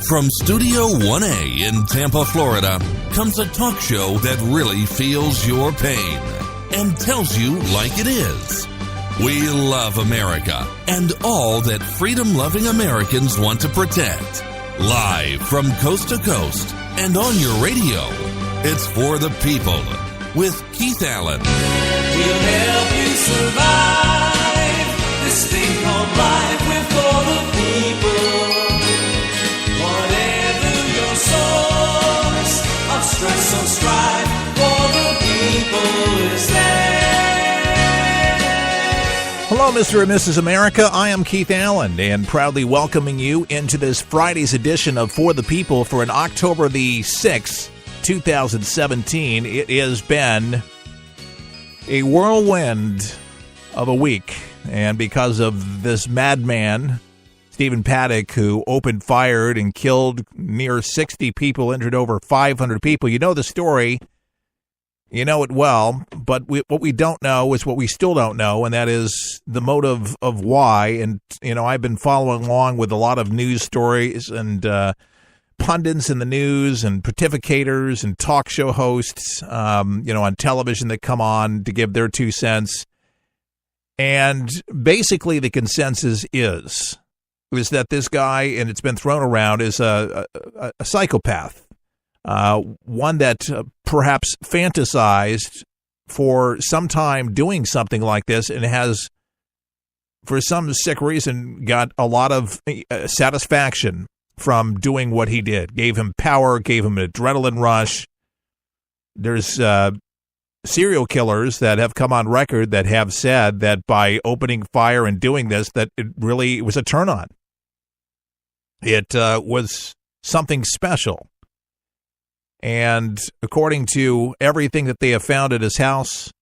From Studio 1A in Tampa, Florida, comes a talk show that really feels your pain and tells you like it is. We love America and all that freedom-loving Americans want to protect. Live from coast to coast and on your radio, it's For the People with Keith Allen. We'll help you survive this thing called life. We're for the people. Whatever your source of stress or strife, for the people is there. Hello, Mr. and Mrs. America. I am Keith Allen, and proudly welcoming you into this Friday's edition of For the People for an October the 6th, 2017. It has been a whirlwind of a week, and because of this madman, Stephen Paddock, who opened fire and killed near 60 people, injured over 500 people. You know the story. You know it well, but what we don't know is what we still don't know, and that is the motive of why. And, you know, I've been following along with a lot of news stories and pundits in the news and pontificators and talk show hosts, on television that come on to give their 2 cents. And basically the consensus is that this guy, and it's been thrown around, is a psychopath. One that perhaps fantasized for some time doing something like this and has, for some sick reason, got a lot of satisfaction from doing what he did. Gave him power, gave him an adrenaline rush. There's serial killers that have come on record that have said that by opening fire and doing this, that it really was a turn on. It was something special. And according to everything that they have found at his house,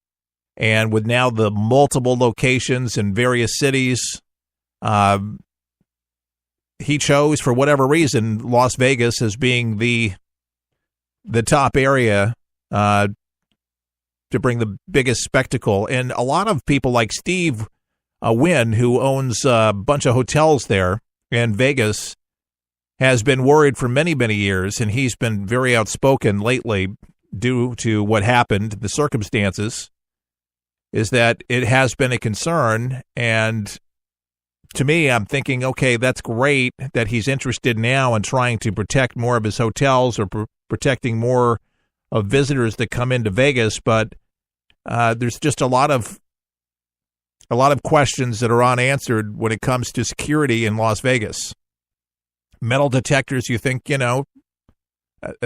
and with now the multiple locations in various cities, he chose, for whatever reason, Las Vegas as being the top area to bring the biggest spectacle. And a lot of people like Steve Wynn, who owns a bunch of hotels there in Vegas, has been worried for many, many years, and he's been very outspoken lately due to what happened, the circumstances, is that it has been a concern. And to me, I'm thinking, okay, that's great that he's interested now in trying to protect more of his hotels or protecting more of visitors that come into Vegas, but there's just a lot of questions that are unanswered when it comes to security in Las Vegas. Metal detectors, you think, at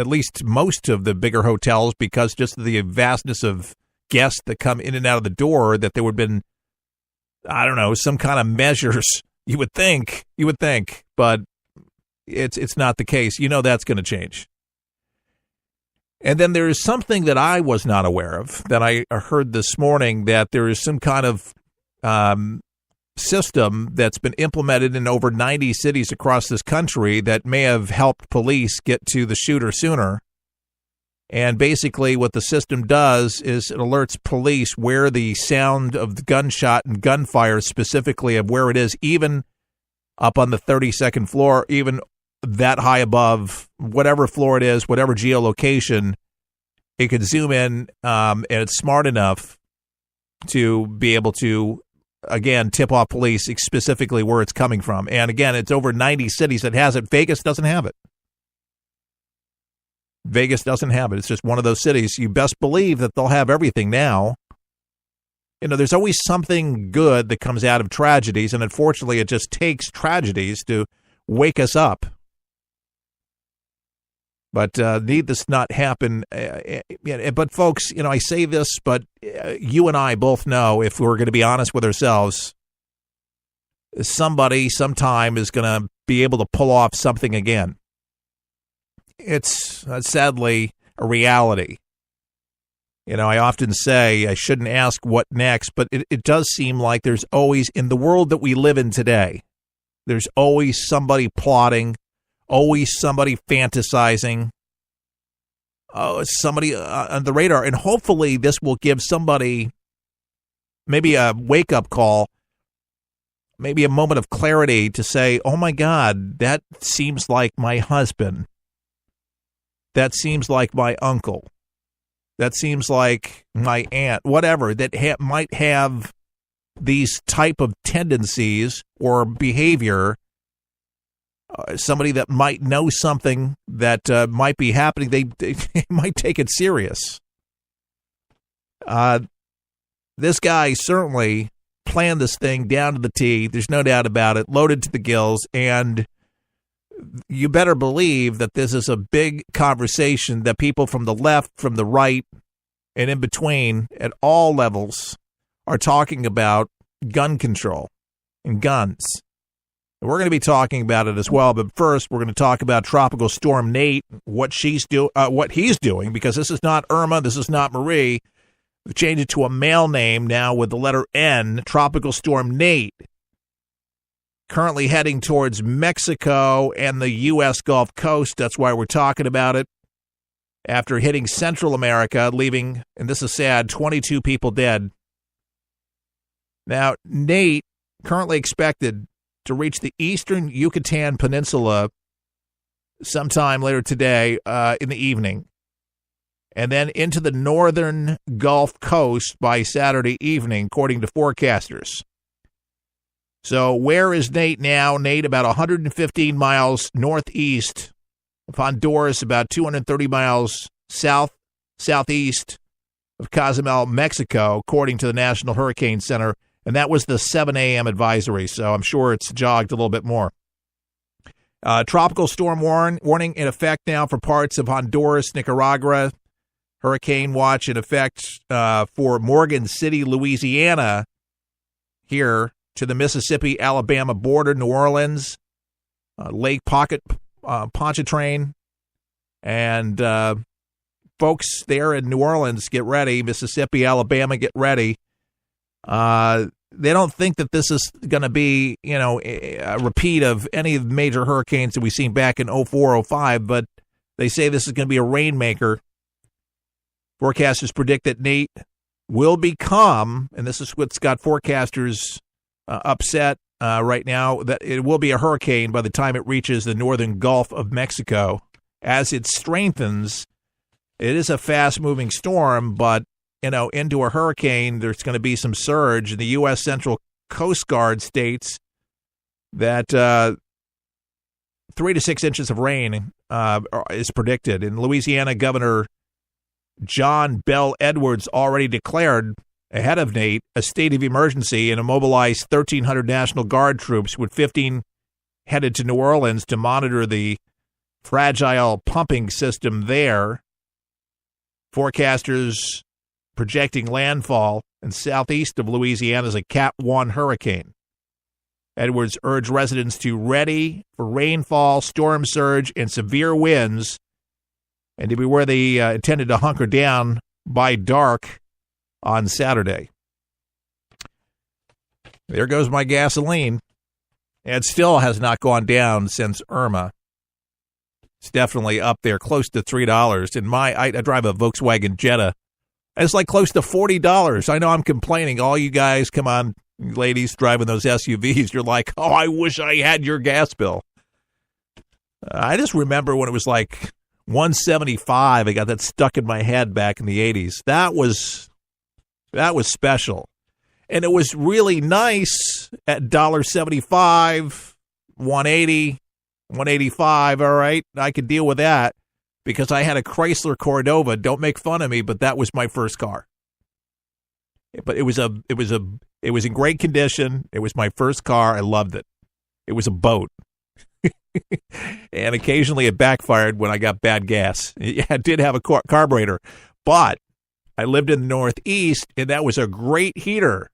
least most of the bigger hotels, because just the vastness of guests that come in and out of the door, that there would have been, I don't know, some kind of measures. You would think, but it's not the case. That's going to change. And then there is something that I was not aware of that I heard this morning, that there is some kind of system that's been implemented in over 90 cities across this country that may have helped police get to the shooter sooner. And basically what the system does is it alerts police where the sound of the gunshot and gunfire, specifically of where it is, even up on the 32nd floor, even that high above, whatever floor it is, whatever geolocation, it can zoom in, and it's smart enough to be able to, again, tip off police specifically where it's coming from. And again, it's over 90 cities that has it. Vegas doesn't have it. Vegas doesn't have it. It's just one of those cities. You best believe that they'll have everything now. There's always something good that comes out of tragedies, and unfortunately it just takes tragedies to wake us up. But need this not happen. But folks, I say this, but you and I both know, if we're going to be honest with ourselves, somebody sometime is going to be able to pull off something again. It's sadly a reality. I often say I shouldn't ask what next, but it does seem like there's always, in the world that we live in today, there's always somebody plotting, always somebody fantasizing, somebody on the radar. And hopefully this will give somebody maybe a wake-up call maybe a moment of clarity to say, oh my God, that seems like my husband. That seems like my uncle. That seems like my aunt, whatever, that might have these type of tendencies or behavior. Somebody that might know something that might be happening, they might take it serious. This guy certainly planned this thing down to the T. There's no doubt about it, loaded to the gills, and you better believe that this is a big conversation that people from the left, from the right, and in between at all levels are talking about gun control and guns. And we're going to be talking about it as well, but first we're going to talk about Tropical Storm Nate, what he's doing, because this is not Irma, this is not Marie. We've changed it to a male name now with the letter N, Tropical Storm Nate. Currently heading towards Mexico and the U.S. Gulf Coast. That's why we're talking about it. After hitting Central America, leaving, and this is sad, 22 people dead. Now, Nate currently expected to reach the eastern Yucatan Peninsula sometime later today in the evening, and then into the northern Gulf Coast by Saturday evening, according to forecasters. So where is Nate now? Nate about 115 miles northeast of Honduras, about 230 miles southeast of Cozumel, Mexico, according to the National Hurricane Center. And that was the 7 a.m. advisory, so I'm sure it's jogged a little bit more. Tropical storm warning in effect now for parts of Honduras, Nicaragua. Hurricane watch in effect for Morgan City, Louisiana, here to the Mississippi-Alabama border, New Orleans, Lake Pontchartrain, and folks there in New Orleans, get ready. Mississippi, Alabama, get ready. They don't think that this is going to be, a repeat of any of the major hurricanes that we've seen back in 04, 05, but they say this is going to be a rainmaker. Forecasters predict that Nate will become, and this is what's got forecasters upset right now, that it will be a hurricane by the time it reaches the northern Gulf of Mexico. As it strengthens, it is a fast-moving storm, but into a hurricane, there's going to be some surge. The U.S. Central Coast Guard states that 3 to 6 inches of rain is predicted. In Louisiana, Governor John Bell Edwards already declared, ahead of Nate, a state of emergency and immobilized 1,300 National Guard troops, with 15 headed to New Orleans to monitor the fragile pumping system there. Forecasters projecting landfall in southeast of Louisiana as a Cat 1 hurricane. Edwards urged residents to ready for rainfall, storm surge, and severe winds, and to be where they intended to hunker down by dark on Saturday. There goes my gasoline. It still has not gone down since Irma. It's definitely up there, close to $3. And I drive a Volkswagen Jetta. It's like close to $40. I know I'm complaining. All you guys, come on, ladies driving those SUVs, you're like, oh, I wish I had your gas bill. I just remember when it was like $175. I got that stuck in my head back in the 80s. That was special. And it was really nice at $1.75, $1.80, $1.85. All right, I could deal with that because I had a Chrysler Cordova. Don't make fun of me, but that was my first car. But it was in great condition. It was my first car. I loved it. It was a boat. And occasionally it backfired when I got bad gas. It did have a carburetor, but I lived in the Northeast, and that was a great heater.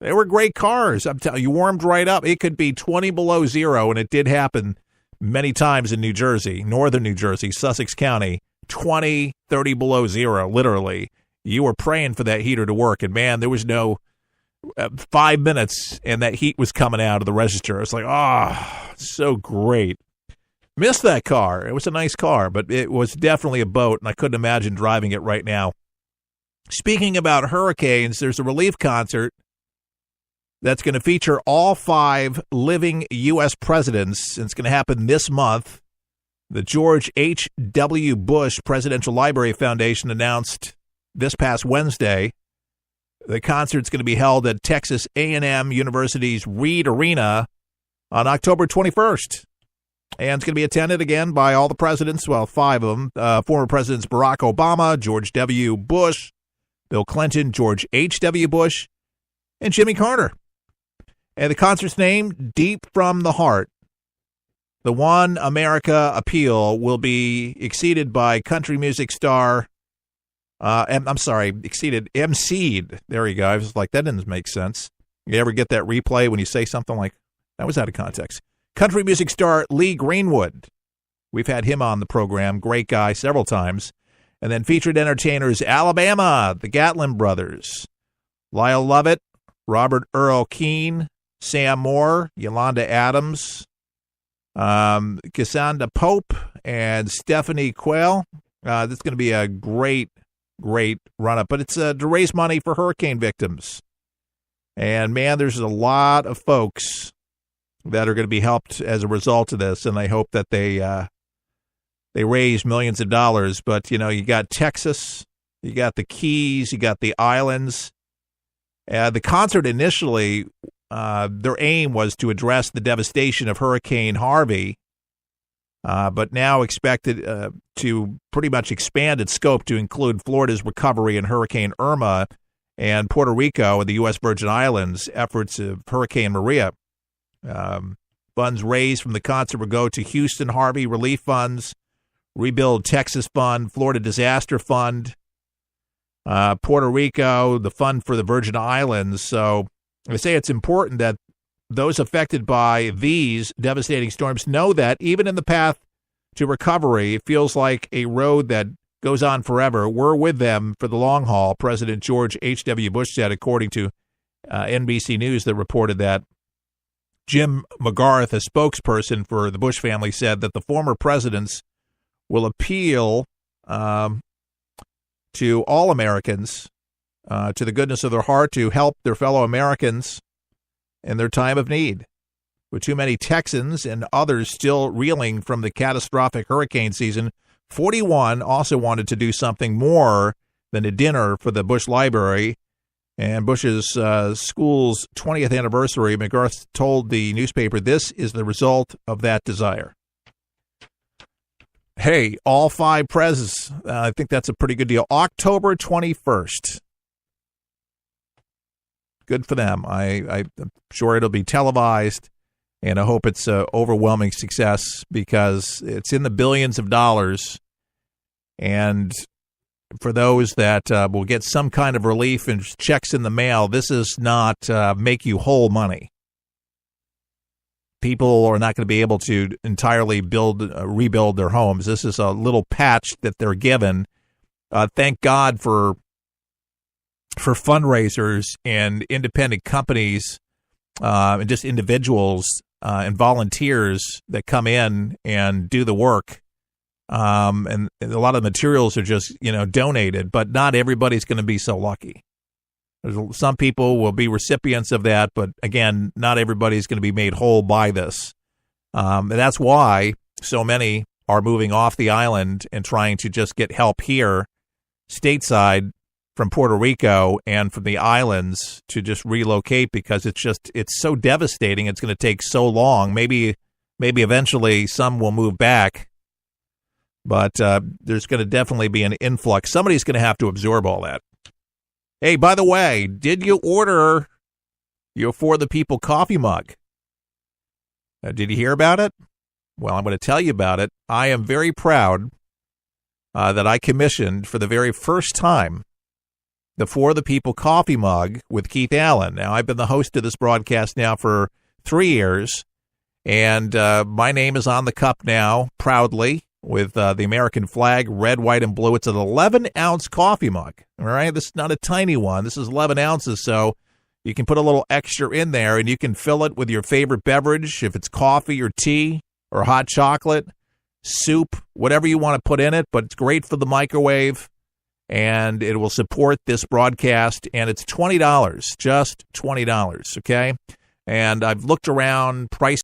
They were great cars. I'm telling you, warmed right up. It could be 20 below zero, and it did happen many times in New Jersey, northern New Jersey, Sussex County, 20, 30 below zero, literally. You were praying for that heater to work, and man, there was no 5 minutes, and that heat was coming out of the register. It's like, so great. Missed that car. It was a nice car, but it was definitely a boat, and I couldn't imagine driving it right now. Speaking about hurricanes, there's a relief concert that's going to feature all 5 living U.S. presidents. It's going to happen this month. The George H.W. Bush Presidential Library Foundation announced this past Wednesday the concert's going to be held at Texas A&M University's Reed Arena on October 21st. And it's going to be attended again by all the presidents, well, 5 of them, former presidents Barack Obama, George W. Bush, Bill Clinton, George H.W. Bush, and Jimmy Carter. And the concert's named Deep from the Heart. The One America appeal will be exceeded by country music star, emceed. There you go. I was like, that didn't make sense. You ever get that replay when you say something like, that was out of context? Country music star Lee Greenwood. We've had him on the program. Great guy several times. And then featured entertainers Alabama, the Gatlin Brothers, Lyle Lovett, Robert Earl Keen, Sam Moore, Yolanda Adams, Cassandra Pope, and Stephanie Quayle. This is going to be a great run-up. But it's to raise money for hurricane victims. And, man, there's a lot of folks that are going to be helped as a result of this, and I hope that they raise millions of dollars. But, you know, you got Texas, you got the Keys, you got the islands. The concert initially, their aim was to address the devastation of Hurricane Harvey, but now expected to pretty much expand its scope to include Florida's recovery in Hurricane Irma and Puerto Rico and the U.S. Virgin Islands efforts of Hurricane Maria. Funds raised from the concert will go to Houston Harvey Relief Funds, Rebuild Texas Fund, Florida Disaster Fund, Puerto Rico, the Fund for the Virgin Islands. So I say it's important that those affected by these devastating storms know that even in the path to recovery, it feels like a road that goes on forever. We're with them for the long haul, President George H.W. Bush said, according to NBC News that reported that. Jim McGarth, a spokesperson for the Bush family, said that the former presidents will appeal to all Americans, to the goodness of their heart, to help their fellow Americans in their time of need. With too many Texans and others still reeling from the catastrophic hurricane season, 41 also wanted to do something more than a dinner for the Bush Library and Bush's school's 20th anniversary. McGarth told the newspaper this is the result of that desire. Hey, all 5 presidents, I think that's a pretty good deal. October 21st. Good for them. I'm sure it'll be televised, and I hope it's an overwhelming success because it's in the billions of dollars. And for those that will get some kind of relief and checks in the mail, this is not make you whole money. People are not going to be able to entirely rebuild their homes. This is a little patch that they're given. Thank God for fundraisers and independent companies and just individuals and volunteers that come in and do the work. And a lot of materials are just, donated, but not everybody's going to be so lucky. Some people will be recipients of that, but again, not everybody's going to be made whole by this. And that's why so many are moving off the island and trying to just get help here stateside from Puerto Rico and from the islands to just relocate because it's so devastating. It's going to take so long. Maybe eventually some will move back, but there's going to definitely be an influx. Somebody's going to have to absorb all that. Hey, by the way, did you order your For the People coffee mug? Did you hear about it? Well, I'm going to tell you about it. I am very proud that I commissioned for the very first time the For the People coffee mug with Keith Allen. Now, I've been the host of this broadcast now for 3 years, and my name is on the cup now, proudly, with the American flag, red, white, and blue. It's an 11-ounce coffee mug, all right? This is not a tiny one. This is 11 ounces, so you can put a little extra in there, and you can fill it with your favorite beverage, if it's coffee or tea or hot chocolate, soup, whatever you want to put in it, but it's great for the microwave. and it will support this broadcast, and it's $20, just $20, okay? And I've looked around, price